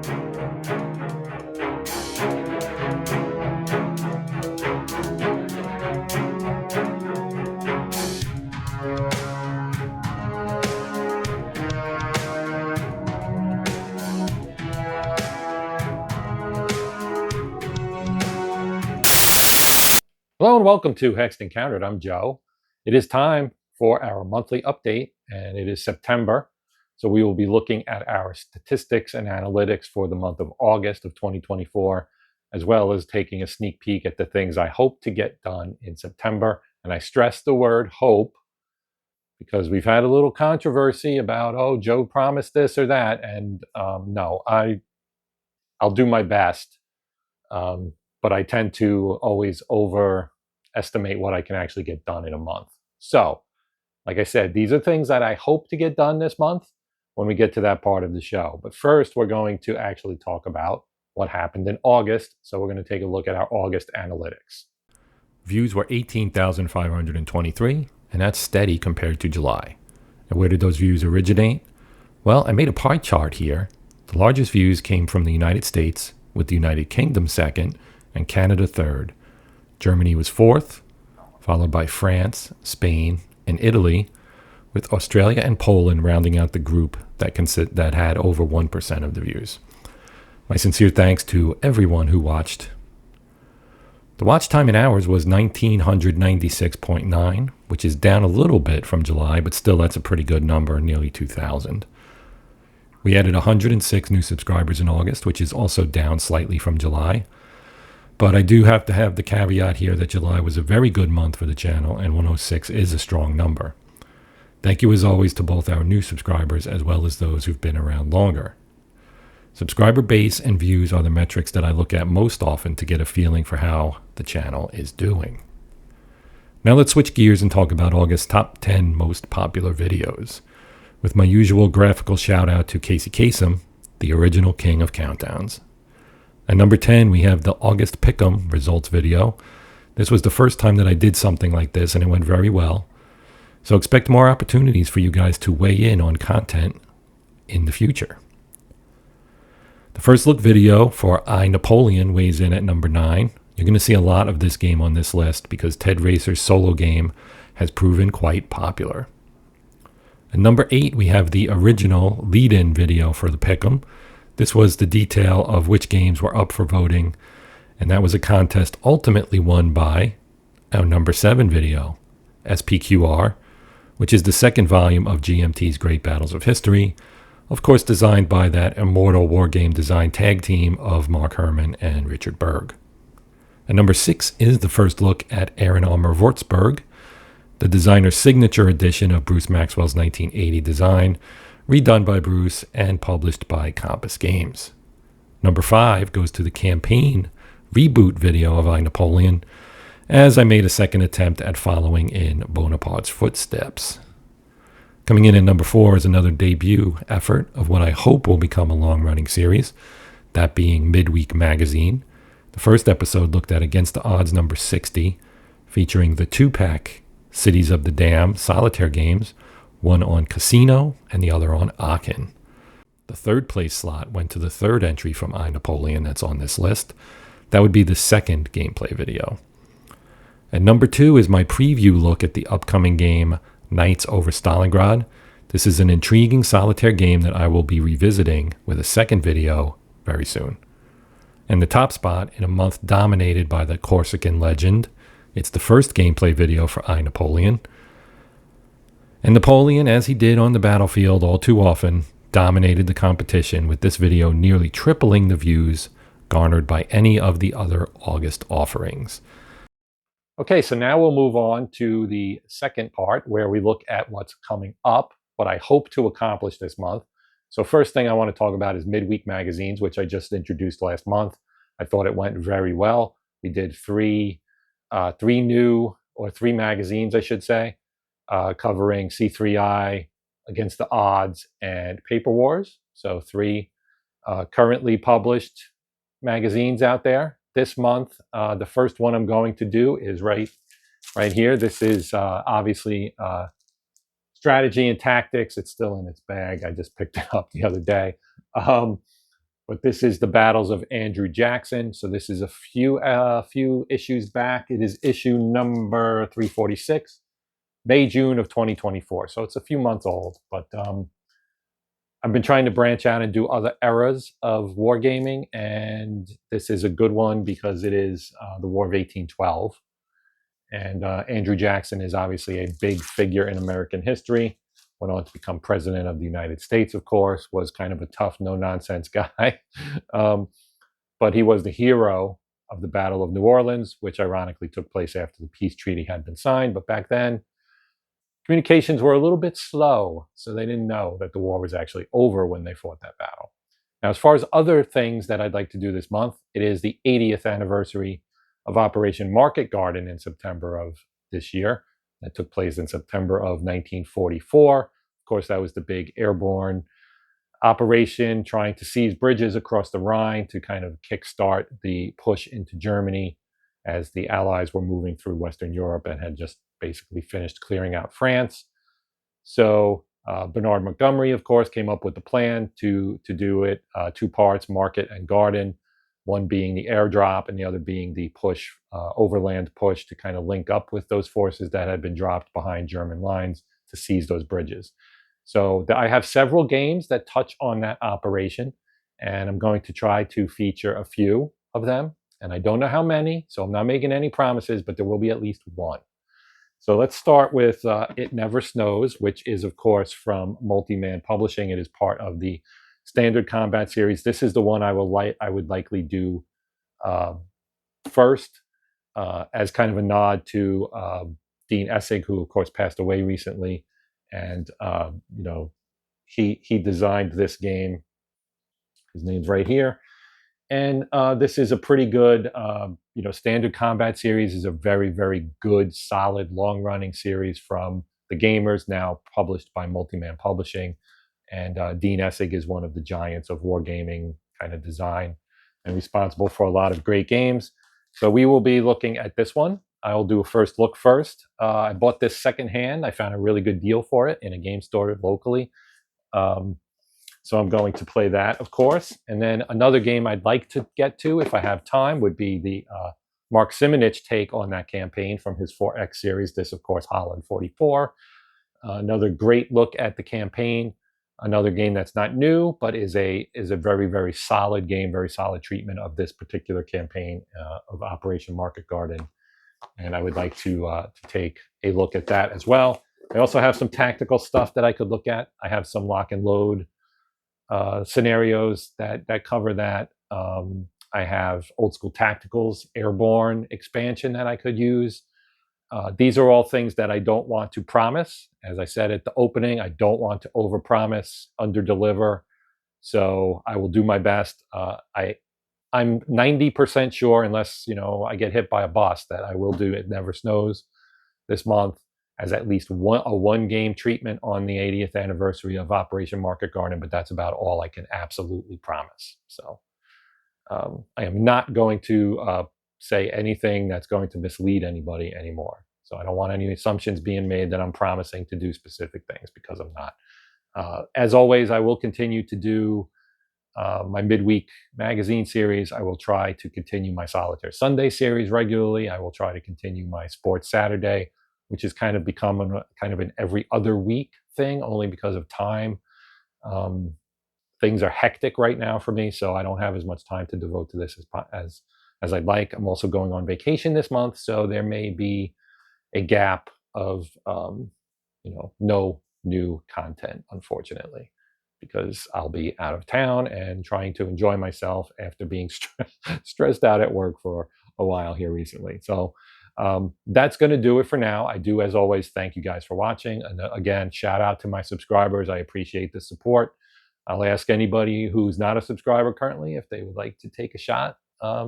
Hello and welcome to Hexed Encountered. I'm Joe. It is time for our monthly update, and it is September. So we will be looking at our statistics and analytics for the month of August of 2024, as well as taking a sneak peek at the things I hope to get done in September. And I stress the word hope because we've had a little controversy about, oh, Joe promised this or that. And no, I'll do my best. But I tend to always overestimate what I can actually get done in a month. So, like I said, these are things that I hope to get done this month when we get to that part of the show. But first, we're going to actually talk about what happened in August. So, we're going to take a look at our August analytics. Views were 18,523, and that's steady compared to July. And where did those views originate? Well, I made a pie chart here. The largest views came from the United States, with the United Kingdom second, and Canada third. Germany was fourth, followed by France, Spain, and Italy, with Australia and Poland rounding out the group that had over 1% of the views. My sincere thanks to everyone who watched. The watch time in hours was 1,996.9, which is down a little bit from July, but still that's a pretty good number, nearly 2,000. We added 106 new subscribers in August, which is also down slightly from July. But I do have to have the caveat here that July was a very good month for the channel, and 106 is a strong number. Thank you as always to both our new subscribers as well as those who've been around longer. Subscriber base and views are the metrics that I look at most often to get a feeling for how the channel is doing. Now let's switch gears and talk about August's top 10 most popular videos, with my usual graphical shout out to Casey Kasem, the original king of countdowns. At number 10, we have the August Pick'em results video. This was the first time that I did something like this, and it went very well. So expect more opportunities for you guys to weigh in on content in the future. The first look video for I, Napoleon weighs in at number 9. You're going to see a lot of this game on this list because Ted Racer's solo game has proven quite popular. At number 8, we have the original lead-in video for the Pick'em. This was the detail of which games were up for voting, and that was a contest ultimately won by our number 7 video, SPQR, which is the second volume of GMT's Great Battles of History, of course designed by that immortal wargame design tag team of Mark Herman and Richard Berg. At number 6 is the first look at Aaron Armour Würzburg, the designer's signature edition of Bruce Maxwell's 1980 design, redone by Bruce and published by Compass Games. Number 5 goes to the campaign reboot video of I, Napoleon, as I made a second attempt at following in Bonaparte's footsteps. Coming in at number 4 is another debut effort of what I hope will become a long-running series, that being Midweek Magazine. The first episode looked at Against the Odds number 60, featuring the 2-pack Cities of the Dam solitaire games, one on Casino and the other on Aachen. The third place slot went to the third entry from I, Napoleon that's on this list. That would be the second gameplay video. At number 2 is my preview look at the upcoming game Knights over Stalingrad. This is an intriguing solitaire game that I will be revisiting with a second video very soon. And the top spot in a month dominated by the Corsican legend, it's the first gameplay video for I, Napoleon. And Napoleon, as he did on the battlefield all too often, dominated the competition with this video nearly tripling the views garnered by any of the other August offerings. Okay, so now we'll move on to the second part where we look at what's coming up, what I hope to accomplish this month. So first thing I want to talk about is midweek magazines, which I just introduced last month. I thought it went very well. We did three magazines, I should say, covering C3I, Against the Odds, and Paper Wars. So 3 currently published magazines out there. This month, the first one I'm going to do is right here. This is obviously Strategy and Tactics. It's still in its bag. I just picked it up the other day. But this is the battles of Andrew Jackson. So this is a few issues back. It is issue number 346, May, June of 2024. So it's a few months old, but I've been trying to branch out and do other eras of wargaming, and this is a good one because it is the War of 1812. And Andrew Jackson is obviously a big figure in American history. Went on to become president of the United States, of course, was kind of a tough, no-nonsense guy. But he was the hero of the Battle of New Orleans, which ironically took place after the peace treaty had been signed. But back then, communications were a little bit slow, so they didn't know that the war was actually over when they fought that battle. Now, as far as other things that I'd like to do this month, it is the 80th anniversary of Operation Market Garden in September of this year. That took place in September of 1944. Of course, that was the big airborne operation trying to seize bridges across the Rhine to kind of kickstart the push into Germany as the Allies were moving through Western Europe and had just basically finished clearing out France. So Bernard Montgomery, of course, came up with the plan to do it, two parts, market and garden, one being the airdrop and the other being the push, overland push to kind of link up with those forces that had been dropped behind German lines to seize those bridges. So I have several games that touch on that operation, and I'm going to try to feature a few of them. And I don't know how many, so I'm not making any promises, but there will be at least one. So let's start with It Never Snows, which is, of course, from Multi-Man Publishing. It is part of the Standard Combat series. This is the one I would likely do first, as kind of a nod to Dean Essig, who, of course, passed away recently. And he designed this game. His name's right here. And this is a pretty good, Standard Combat series is a very, very good, solid, long-running series from the gamers, now published by Multi-Man Publishing. And Dean Essig is one of the giants of wargaming kind of design and responsible for a lot of great games. So we will be looking at this one. I'll do a first look first. I bought this secondhand. I found a really good deal for it in a game store locally. So I'm going to play that, of course. And then another game I'd like to get to, if I have time, would be the Mark Simonich take on that campaign from his 4X series. This, of course, Holland 44. Another great look at the campaign. Another game that's not new, but is a very, very solid game, very solid treatment of this particular campaign of Operation Market Garden. And I would like to take a look at that as well. I also have some tactical stuff that I could look at. I have some lock and load scenarios that cover that. I have Old School Tacticals Airborne expansion that I could use. These are all things that I don't want to promise. As I said at the opening, I don't want to overpromise, underdeliver. So I will do my best. I'm 90% sure, unless I get hit by a bus, that I will do It Never Snows this month as at least a one-game treatment on the 80th anniversary of Operation Market Garden, but that's about all I can absolutely promise. So I am not going to say anything that's going to mislead anybody anymore. So I don't want any assumptions being made that I'm promising to do specific things, because I'm not. As always, I will continue to do my midweek magazine series. I will try to continue my Solitaire Sunday series regularly. I will try to continue my Sports Saturday, which has kind of become an every other week thing, only because of time. Things are hectic right now for me, so I don't have as much time to devote to this as I'd like. I'm also going on vacation this month, so there may be a gap of no new content, unfortunately, because I'll be out of town and trying to enjoy myself after being stressed out at work for a while here recently. So that's going to do it for now. I do, as always, thank you guys for watching. And again, shout out to my subscribers. I appreciate the support. I'll ask anybody who's not a subscriber currently if they would like to take a shot.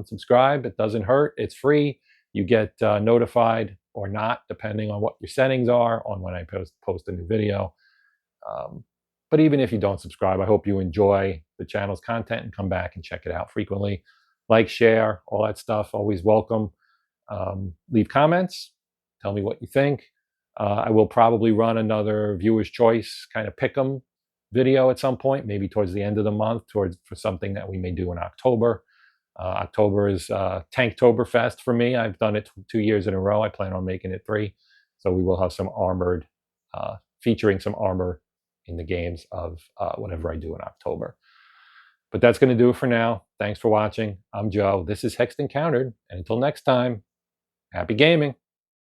Subscribe. It doesn't hurt. It's free. You get notified or not, depending on what your settings are on when I post a new video. But even if you don't subscribe, I hope you enjoy the channel's content and come back and check it out frequently. Like, share, all that stuff, always welcome. Leave comments. Tell me what you think. I will probably run another Viewer's Choice kind of pick 'em video at some point, maybe towards the end of the month, for something that we may do in October. October is Tanktoberfest for me. I've done it 2 years in a row. I plan on making it 3. So we will have some armored, featuring some armor in the games of whatever I do in October. But that's going to do it for now. Thanks for watching. I'm Joe. This is Hexed Encountered. And until next time, happy gaming.